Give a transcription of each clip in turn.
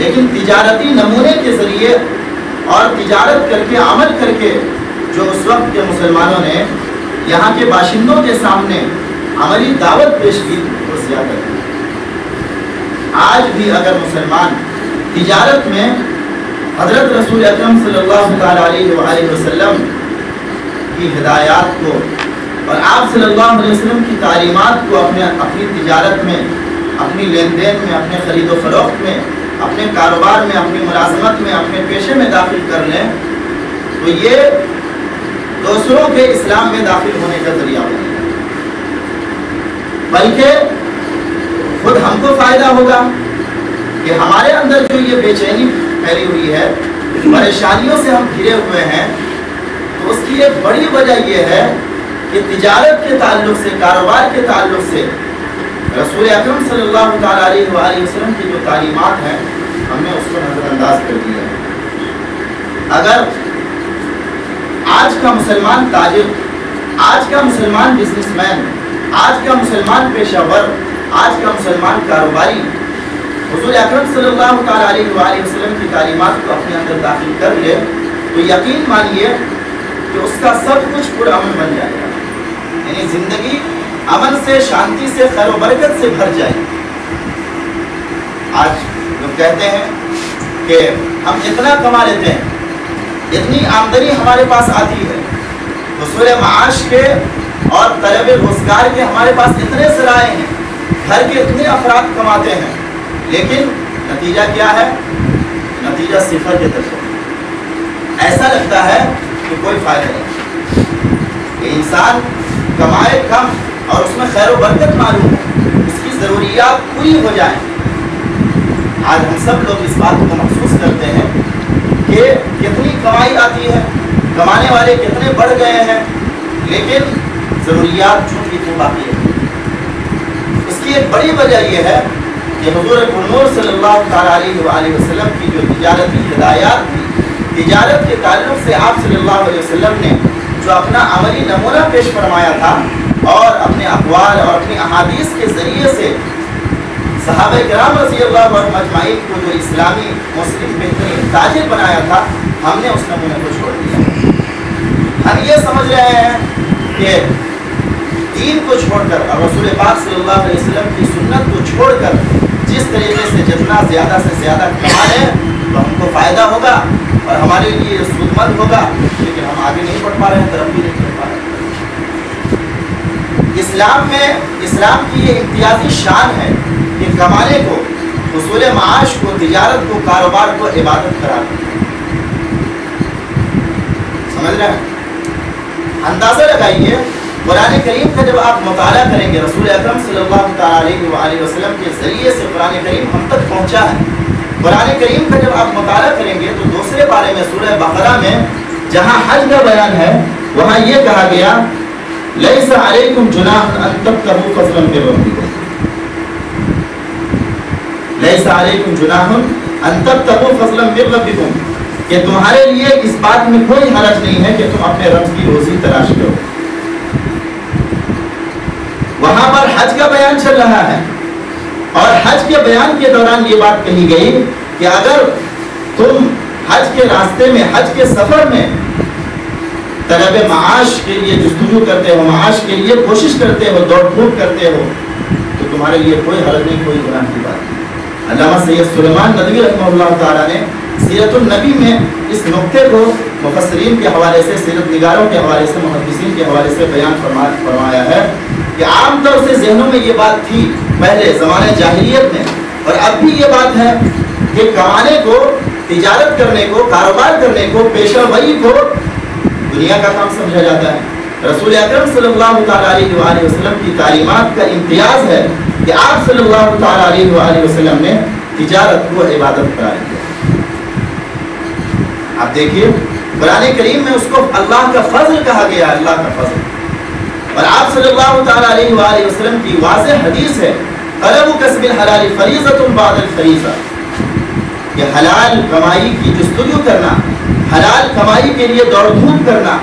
لیکن تجارتی نمونے کے ذریعے اور تجارت کر کے عمل کر کے جو اس وقت کے مسلمانوں نے یہاں کے باشندوں کے سامنے عملی دعوت پیش کی وہ زیادہ ہے۔ آج بھی اگر مسلمان تجارت میں حضرت رسول اکرم صلی اللہ تعالیٰ علیہ وآلہ وسلم کی ہدایات کو اور آپ صلی اللہ علیہ وسلم کی تعلیمات کو اپنی تجارت میں، اپنی لین دین میں، اپنے خرید و فروخت میں، اپنے کاروبار میں، اپنی ملازمت میں، اپنے پیشے میں داخل کر لیں تو یہ دوسروں کے اسلام میں داخل ہونے کا ذریعہ ہوگا، بلکہ خود ہم کو فائدہ ہوگا کہ ہمارے اندر جو یہ بے چینی پھیلی ہوئی ہے، پریشانیوں سے ہم گھرے ہوئے ہیں، تو اس کی ایک بڑی وجہ یہ ہے کہ تجارت کے تعلق سے، کاروبار کے تعلق سے رسول اکرم صلی اللہ تعالیٰ علیہ وآلہ وسلم کی جو تعلیمات ہیں ہم نے اس کو نظر انداز کر دیا ہے۔ اگر آج کا مسلمان تاجر، آج کا مسلمان بزنس مین، آج کا مسلمان پیشہ ور، آج کا مسلمان کاروباری حضور اکرم صلی اللہ تعالیٰ علیہ وآلہ وسلم کی تعلیمات کو اپنے اندر داخل کر لے تو یقین مانیے کہ اس کا سب کچھ پرامن بن جائے گا، یعنی زندگی امن سے، شانتی سے، خیر و برکت سے بھر جائے۔ آج لوگ کہتے ہیں کہ ہم اتنا کما لیتے ہیں، اتنی آمدنی ہمارے پاس آتی ہے، حصول معاش کے اور طلب روزگار کے ہمارے پاس اتنے ذرائع ہیں، گھر کے اتنے افراد کماتے ہیں، لیکن نتیجہ کیا ہے؟ نتیجہ صفر کے طرف۔ ایسا لگتا ہے کہ کوئی فائدہ نہیں، کہ انسان کمائے کم اور اس میں خیر و برکت معلوم ہو، اس کی ضروریات پوری ہو جائیں۔ آج ہم سب لوگ اس بات کو محسوس کرتے ہیں کہ کتنی کمائی آتی ہے، کمانے والے کتنے بڑھ گئے ہیں، لیکن ضروریات چھوٹی تو باقی ہے۔ اس کی ایک بڑی وجہ یہ ہے کہ حضور پرنور صلی اللہ تعالیٰ علیہ وآلہ وسلم کی جو تجارتی ہدایات تھی، تجارت کے تعلق سے آپ صلی اللہ علیہ وسلم نے جو اپنا عملی نمونہ پیش فرمایا تھا اور اپنے اقوال اور اپنی احادیث کے ذریعے سے صحابہ کرام رضی اللہ عنہم اجمعین کو جو اسلامی مسلم بہترین تاجر بنایا تھا، ہم نے اس نمونے کو چھوڑ دیا۔ ہم یہ سمجھ رہے ہیں کہ دین کو چھوڑ کر اور رسول پاک صلی اللہ علیہ وسلم کی سنت کو چھوڑ کر جس طریقے سے جتنا زیادہ سے زیادہ کما لیں تو ہم کو فائدہ ہوگا اور ہمارے لیے سود مند ہوگا، لیکن ہم آگے نہیں بڑھ پا رہے ہیں، ترقی نہیں کر پا رہے ہیں۔ اسلام کی یہ امتیازی شان ہے کہ کمانے کو، حصول معاش کو، تجارت کو، کاروبار کو عبادت قرار دیا۔ سمجھ رہے ہیں؟ اندازہ لگائیے، قرآن کریم کا جب آپ مطالعہ کریں گے، رسول اکرم صلی اللہ تعالیٰ علیہ وآلہ وسلم کے ذریعے سے قرآن کریم ہم تک پہنچا ہے۔ قرآن کریم کا جب آپ مطالعہ کریں گے تو دوسرے بارے میں سورہ بقرہ میں جہاں حج کا بیان ہے وہاں یہ کہا گیا لیس علیکم جناح ان تبتغوا فضلا من ربکم، لیس علیکم جناح ان تبتغوا فضلا من ربکم، کہ تمہارے لیے اس بات میں کوئی حرج نہیں ہے کہ تم اپنے رب کی روزی تلاش کرو۔ وہاں پر حج کا بیان چل رہا ہے اور حج کے بیان کے دوران یہ بات کہی گئی کہ اگر تم حج کے راستے میں، حج کے سفر میں طلب معاش کے لیے جستجو کرتے ہو، معاش کے لیے کوشش کرتے ہو، دوڑ دھوپ کرتے ہو، تو تمہارے لیے کوئی حرج نہیں، کوئی گناہ کی بات نہیں۔ علامہ سید سلیمان ندوی رحمہ اللہ تعالیٰ نے سیرت النبی میں اس نقطے کو مفسرین کے حوالے سے، سیرت نگاروں کے حوالے سے، محدثین کے حوالے سے بیان فرمایا ہے کہ عام طور سے ذہنوں میں یہ بات تھی پہلے زمانے جاہلیت میں، اور اب بھی یہ بات ہے کہ کمانے کو، تجارت کرنے کو، کاروبار کرنے کو، پیشہ وری کو دنیا کا کام سمجھا جاتا ہے۔ رسول اکرم صلی اللہ تعالیٰ علیہ وآلہ وسلم کی تعلیمات کا امتیاز ہے کہ آپ صلی اللہ تعالیٰ علیہ وآلہ وسلم نے تجارت کو عبادت قرار دیا۔ آپ دیکھیے قرآن کریم میں اس کو اللہ کا فضل کہا گیا، اللہ کا فضل، اور آپ صلی اللہ تعالیٰ علیہ وآلہ وسلم کی واضح حدیث ہے طلب کسب الحلال فریضۃ بعد الفریضہ، کہ حلال کمائی کی جستجو کرنا، حلال کمائی کے لیے دوڑ دھوپ کرنا،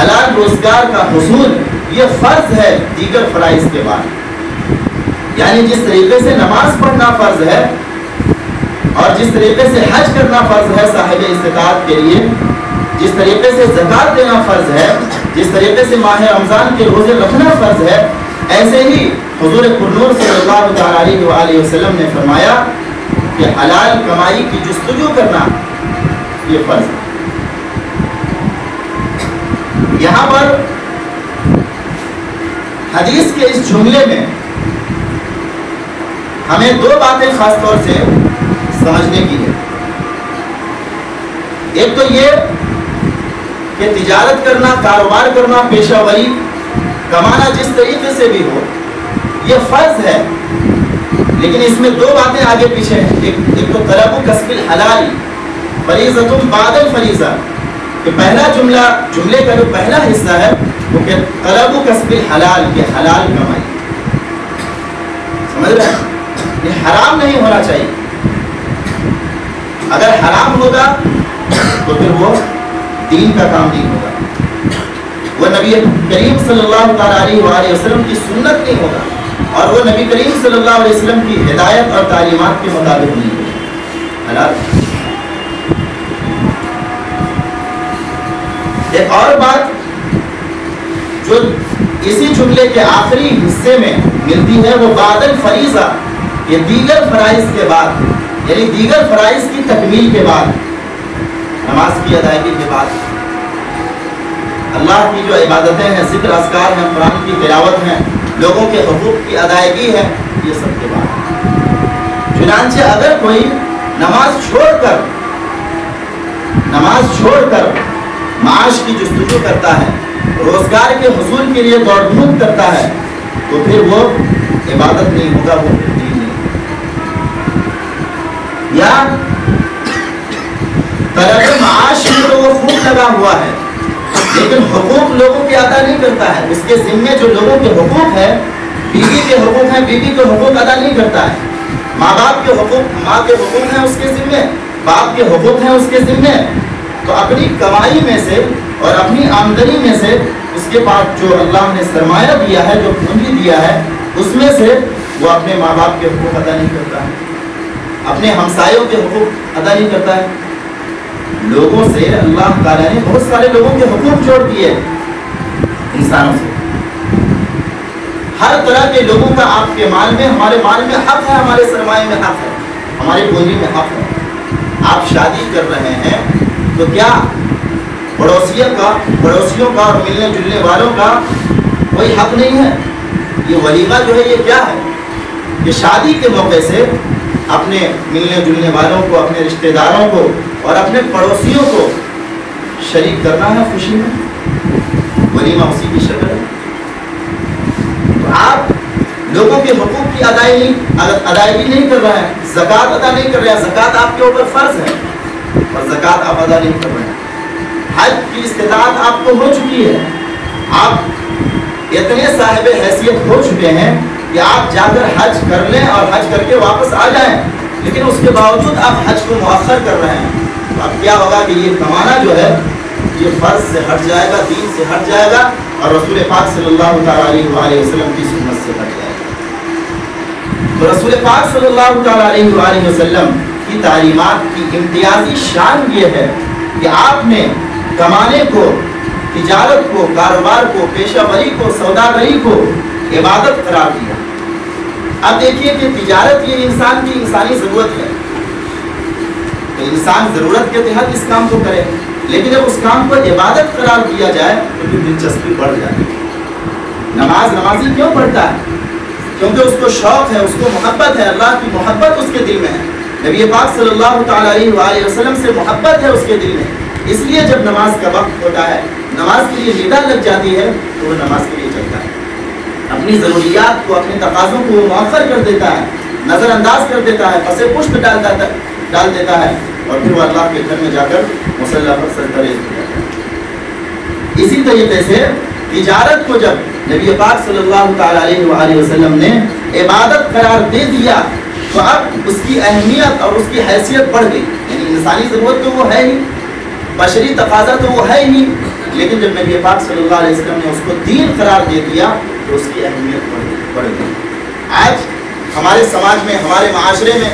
حلال روزگار کا حصول، یہ فرض ہے دیگر فرائض کے بعد۔ یعنی جس طریقے سے نماز پڑھنا فرض ہے، اور جس طریقے سے حج کرنا فرض ہے صاحب استطاعت کے لیے، جس طریقے سے زکوٰۃ دینا فرض ہے، جس طریقے سے ماہ رمضان کے روزے رکھنا فرض ہے، ایسے ہی حضور پرنور صلی اللہ تعالیٰ علیہ وآلہ وسلم نے فرمایا کہ حلال کمائی کی جستجو کرنا یہ فرض ہے۔ یہاں پر حدیث کے اس جملے میں ہمیں دو باتیں خاص طور سے سمجھنے کی ہے۔ ایک تو یہ کہ تجارت کرنا، کاروبار کرنا، پیشہ وری کمانا جس طریقے سے بھی ہو یہ فرض ہے، لیکن اس میں دو باتیں آگے پیچھے ہیں۔ ایک تو طلب کسب الحلال فریضۃ بعد الفریضہ، کہ پہلا جملے کا جو پہلا حصہ ہے وہ کہ طلب کسب الحلال، کہ حلال کمائی، سمجھ رہے ہیں؟ یہ حرام نہیں ہونا چاہیے۔ اگر حرام ہوگا تو پھر وہ دین کا کام نہیں ہوگا، وہ نبی کریم صلی اللہ تعالیٰ علیہ وآلہ وسلم کی سنت نہیں ہوگا، اور وہ نبی کریم صلی اللہ علیہ وسلم کی ہدایت اور تعلیمات کے مطابق نہیں ہوگا۔ حلال۔ ایک اور بات جو اسی جملے کے آخری حصے میں ملتی ہے وہ بعد الفریضہ، یہ دیگر فرائض کے بعد، یعنی دیگر فرائض کی تکمیل کے بعد، نماز کی ادائیگی کے بعد، اللہ کی جو عبادتیں ہیں، ذکر اذکار ہیں، قرآن کی تلاوت ہیں، لوگوں کے حقوق کی ادائیگی ہے، یہ سب کے بعد۔ چنانچہ اگر کوئی نماز چھوڑ کر معاش کی جستجو کرتا ہے، روزگار کے حصول کے لیے دوڑ دھوپ کرتا ہے، تو پھر وہ عبادت نہیں ہوگا، وہ دین نہیں۔ یا طلب معاش میں تو وہ خوب لگا ہوا ہے، لیکن حقوق لوگوں کے ادا نہیں کرتا ہے، اس کے ذمے جو لوگوں کے حقوق ہیں، بیوی کے حقوق ہیں، بیوی کے حقوق ادا نہیں کرتا ہے، ماں باپ کے حقوق، ماں کے حقوق ہیں اس کے ذمے، باپ کے حقوق ہیں اس کے ذمے، تو اپنی کمائی میں سے اور اپنی آمدنی میں سے اس کے بعد جو اللہ نے سرمایہ دیا ہے، جو پونجی دیا ہے، اس میں سے وہ اپنے ماں باپ کے حقوق ادا نہیں کرتا ہے، اپنے ہمسایوں کے حقوق ادا نہیں کرتا ہے۔ لوگوں سے اللہ تعالیٰ نے بہت سارے لوگوں کے حقوق جوڑ دیے، انسانوں سے، ہر طرح کے لوگوں کا آپ کے مال میں، ہمارے مال میں حق ہے، ہمارے سرمایہ میں حق ہے، ہماری پونجی میں حق ہے۔ آپ شادی کر رہے ہیں تو کیا پڑوسیوں کا اور ملنے جلنے والوں کا کوئی حق نہیں ہے؟ یہ ولیمہ جو ہے یہ کیا ہے؟ یہ شادی کے موقع سے اپنے ملنے جلنے والوں کو، اپنے رشتہ داروں کو اور اپنے پڑوسیوں کو شریک کرنا ہے خوشی میں، ولیمہ اسی کی شکل ہے۔ تو آپ لوگوں کے حقوق کی ادائیگی نہیں کر رہے ہیں، زکوٰۃ ادا نہیں کر رہے ہیں، زکوٰۃ آپ کے اوپر فرض ہے اور زکوٰۃ آپ ادا نہیں کر رہے ہیں۔ حج کی استطاعت آپ کو ہو چکی ہے، آپ اتنے صاحب حیثیت ہو چکے ہیں کہ آپ جا کر حج کر لیں اور حج کر کے واپس آ جائیں، لیکن اس کے باوجود آپ حج کو مؤخر کر رہے ہیں، تو اب کیا ہوگا کہ یہ کمانا جو ہے یہ فرض سے ہٹ جائے گا، دین سے ہٹ جائے گا، اور رسول پاک صلی اللہ تعالیٰ علیہ وآلہ وسلم کی سنت سے ہٹ جائے گا۔ تو رسول پاک صلی اللہ تعالیٰ علیہ وآلہ وسلم کی تعلیمات کی امتیازی شان یہ ہے کہ آپ نے کمانے کو، تجارت کو، کاروبار کو، پیشہ وری کو، سوداگری کو عبادت قرار دیا۔ اب دیکھیے کہ تجارت یہ انسان کی انسانی ضرورت ہے، تو انسان ضرورت کے تحت اس کام کو کرے، لیکن جب اس کام کو عبادت قرار دیا جائے تو پھر دلچسپی بڑھ جاتی ہے۔ نمازی کیوں پڑھتا ہے؟ کیونکہ اس کو شوق ہے، اس کو محبت ہے، اللہ کی محبت اس کے دل میں ہے، نبی پاک صلی اللہ تعالیٰ علیہ وآلہ وسلم سے محبت ہے اس کے دل میں، اس لیے جب نماز کا وقت ہوتا ہے، نماز کے لیے ندا لگ جاتی ہے تو وہ نماز کے لیے چلتا ہے، اپنی ضروریات کو، اپنے تقاضوں کو وہ مؤخر کر دیتا ہے، نظر انداز کر دیتا ہے، پس پشت ڈال دیتا ہے، اور پھر وہ اللہ کے گھر میں جا کر مصلی پر سرگرم ہو جاتا ہے۔ اسی طریقے سے تجارت کو جب نبی پاک صلی اللہ تعالیٰ علیہ وآلہ وسلم نے عبادت قرار دے دیا تو اب اس کی اہمیت اور اس کی حیثیت بڑھ گئی، یعنی انسانی ضرورت تو وہ ہے ہی، بشری تقاضا تو وہ ہے ہی، لیکن جب نبی پاک صلی اللہ علیہ وسلم نے اس کو دین قرار دے دیا تو اس کی اہمیت بڑھ گئی۔ آج ہمارے سماج میں، ہمارے معاشرے میں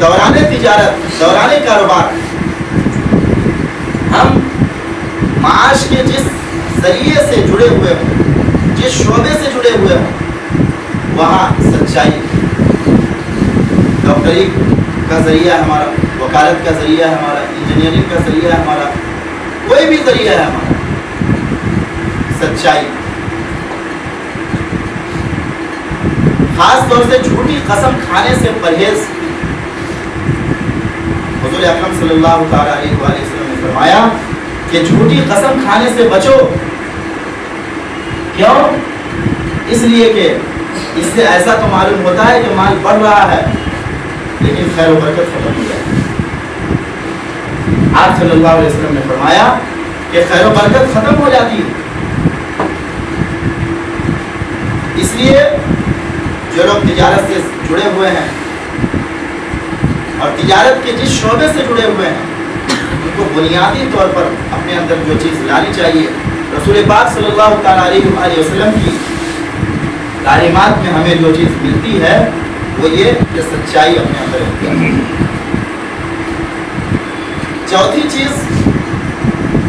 دوران تجارت، دوران کاروبار ہم معاش کے جس ذریعے سے جڑے ہوئے ہوں، جس شعبے سے جڑے ہوئے ہوں، وہاں سچائی، ڈاکٹری کا ذریعہ ہے ہمارا، وکالت کا ذریعہ ہے ہمارا، انجینئرنگ کا ذریعہ ہے ہمارا، کوئی بھی ذریعہ ہے ہمارا، سچائی، خاص طور سے جھوٹی قسم کھانے سے پرہیز۔ حضور اکرم صلی اللہ تعالیٰ علیہ وآلہ وسلم نے فرمایا کہ جھوٹی قسم کھانے سے بچو۔ کیوں؟ اس لیے کہ اس سے ایسا تو معلوم ہوتا ہے کہ مال بڑھ رہا ہے لیکن خیر و برکت ختم ہو جائے۔ آپ صلی اللہ علیہ وسلم نے فرمایا کہ خیر و برکت ختم ہو جاتی ہے۔ اس لیے جو لوگ تجارت سے جڑے ہوئے ہیں اور تجارت کے جس شعبے سے جڑے ہوئے ہیں ان کو بنیادی طور پر اپنے اندر جو چیز لانی چاہیے، رسول پاک صلی اللہ تعالیٰ علیہ وآلہ وسلم کی تعلیمات میں ہمیں جو چیز ملتی ہے وہ یہ کہ سچائی اپنے اندر اختیار ہے۔ چوتھی چیز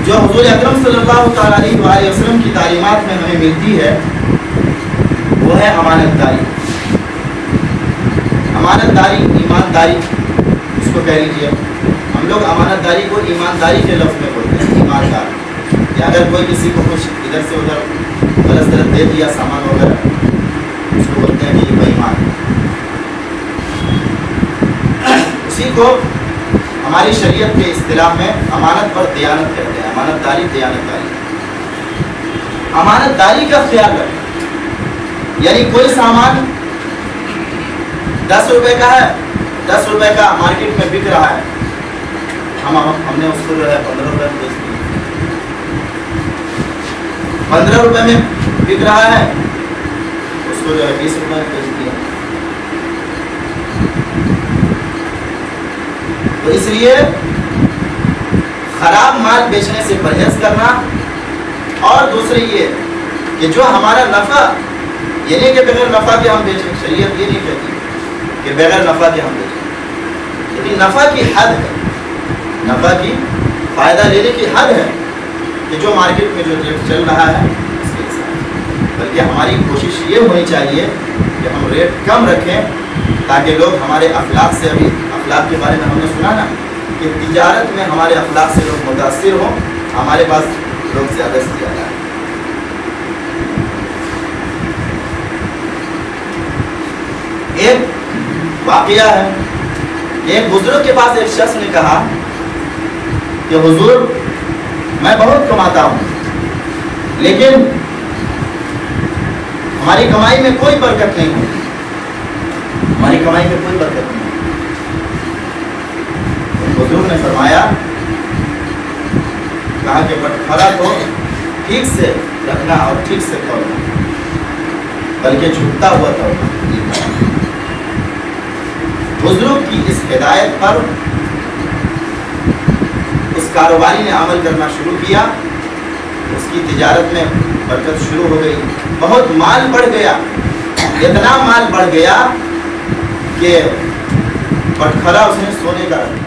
جو حضور اکرم صلی اللہ تعالیٰ علیہ وآلہ وسلم کی تعلیمات میں ہمیں ملتی ہے وہ ہے امانت داری۔ امانت داری، ایمانداری اس کو کہہ لیجیے۔ ہم لوگ امانت داری کو ایمانداری کے لفظ میں بولتے ہیں، ایماندار، کہ اگر کوئی کسی کو کچھ ادھر سے ادھر غلط طرح دے دیا سامان وغیرہ، اس کو بولتے ہیں کہ یہ بے ایمان۔ اسی کو ہماری شریعت کے اصطلاح میں امانت پر دیانت کہتے ہیں، امانت داری، دیانت داری۔ امانت داری کا خیال رکھیں، یعنی کوئی سامان 10 روپے کا ہے، 10 روپے کا مارکیٹ میں بک رہا ہے، ہم نے اس کو جو ہے 15 روپے میں بیچ دیا۔ 15 روپے میں بک رہا ہے، اس کو جو ہے 20 روپے میں بیچ دیا۔ تو اس لیے خراب مال بیچنے سے پرہیز کرنا، اور دوسری یہ کہ جو ہمارا نفع، یہ نہیں کہ بغیر نفع کے ہم بیچیں، شریعت یہ نہیں کہتی کہ بغیر نفع کے ہم بیچیں، لیکن نفع کی حد ہے، نفع کی فائدہ لینے کی حد ہے کہ جو مارکیٹ میں جو ریٹ چل رہا ہے اس کے حساب، بلکہ ہماری کوشش یہ ہونی چاہیے کہ ہم ریٹ کم رکھیں تاکہ لوگ ہمارے اخلاق سے، ابھی اخلاق کے بارے میں ہم نے سنا نا کہ تجارت میں ہمارے اخلاق سے لوگ متاثر ہوں، ہمارے پاس لوگ زیادہ سے زیادہ ہے۔ ایک واقعہ ہے، ایک بزرگ کے پاس ایک شخص نے کہا کہ حضور میں بہت کماتا ہوں لیکن ہماری کمائی میں کوئی برکت نہیں ہوتی، ہماری کمائی میں کوئی برکت نہیں۔ بزرگ نے فرمایا، کہا کہ بٹخرا کو ٹھیک سے رکھنا اور ٹھیک سے توڑنا، بلکہ جھکتا ہوا توڑنا۔ بزرگ کی اس ہدایت پر اس کاروباری نے عمل کرنا شروع کیا، اس کی تجارت میں برکت شروع ہو گئی، بہت مال بڑھ گیا، اتنا مال بڑھ گیا کہ بٹخرا اس نے سونے کا رکھا۔